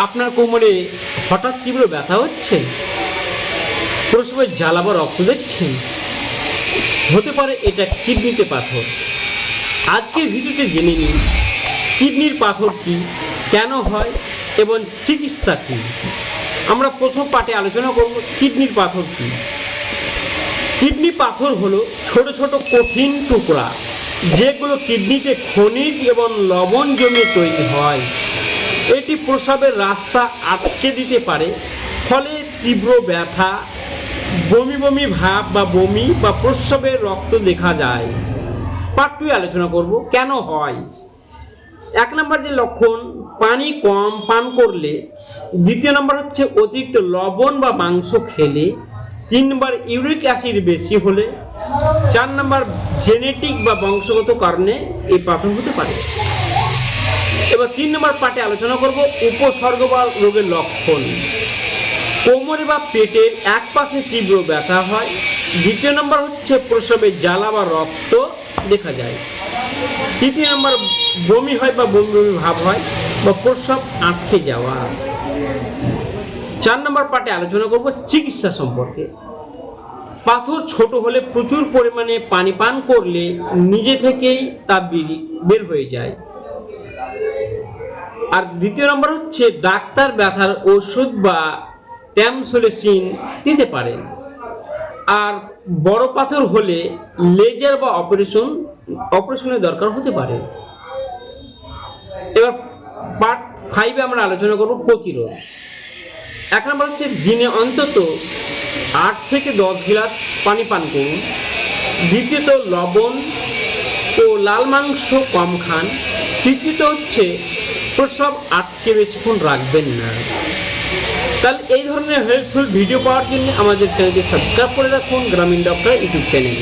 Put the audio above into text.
আপনার কোমরে হঠাৎ তীব্র ব্যথা হচ্ছে, প্রসবের জ্বালা বা রক্ত দেখছেন, হতে পারে এটা কিডনিতে পাথর। আজকের ভিডিওতে জেনে নিন কিডনির পাথর কি, কেন হয় এবং চিকিৎসা কী। আমরা প্রথম পার্টে আলোচনা করব কিডনির পাথর কি। কিডনি পাথর হলো ছোট ছোট কঠিন টুকরা, যেগুলো কিডনিতে খনিজ এবং লবণ জমে তৈরি হয়। এটি প্রস্রাবের রাস্তা আটকে দিতে পারে, ফলে তীব্র ব্যথা, বমি বমি ভাব বা বমি বা প্রস্রাবের রক্ত দেখা যায়। পার্ট 2 আলোচনা করব কেন হয়। 1 নম্বর যে লক্ষণ, পানি কম পান করলে। 2 নম্বর হচ্ছে অতিরিক্ত লবণ বা মাংস খেলে। 3 নম্বর ইউরিক অ্যাসিড বেশি হলে। 4 নম্বর জেনেটিক বা বংশগত কারণে এই পাথর হতে পারে। এবার 3 নম্বর পার্টে আলোচনা করব উপসর্গ বা রোগের লক্ষণ। কোমরে বা পেটের এক পাশে তীব্র ব্যথা হয়। 2 নম্বর হচ্ছে প্রস্রাবের জ্বালা বা রক্ত দেখা যায়। 3 নম্বর বমি হয় বা বমি বমি ভাব হয় বা প্রস্রাব আটকে যাওয়া। 4 নম্বর পার্টে আলোচনা করব চিকিৎসা সম্পর্কে। পাথর ছোট হলে প্রচুর পরিমাণে পানি পান করলে নিজে থেকেই তা বের হয়ে যায়। আর 2 নম্বর হচ্ছে ডাক্তার ব্যথার ওষুধ বা ট্যামসোলিসিন দিতে পারেন। আর বড় পাথর হলে লেজার বা অপারেশনের দরকার হতে পারে। এবার পার্ট 5 আমরা আলোচনা করব প্রতিরোধ। 1 নম্বর হচ্ছে দিনে অন্তত 8 থেকে 10 গ্লাস পানি পান করুন। দ্বিতীয়ত লবণ ও লাল মাংস কম খান। তৃতীয়ত হচ্ছে প্রস্রাব আটকে বেশিক্ষণ রাখবেন না। তাহলে এই ধরনের হেল্পফুল ভিডিও পাওয়ার জন্য আমাদের চ্যানেলটি সাবস্ক্রাইব করে রাখুন, গ্রামীণ ডক্টর ইউটিউব চ্যানেল।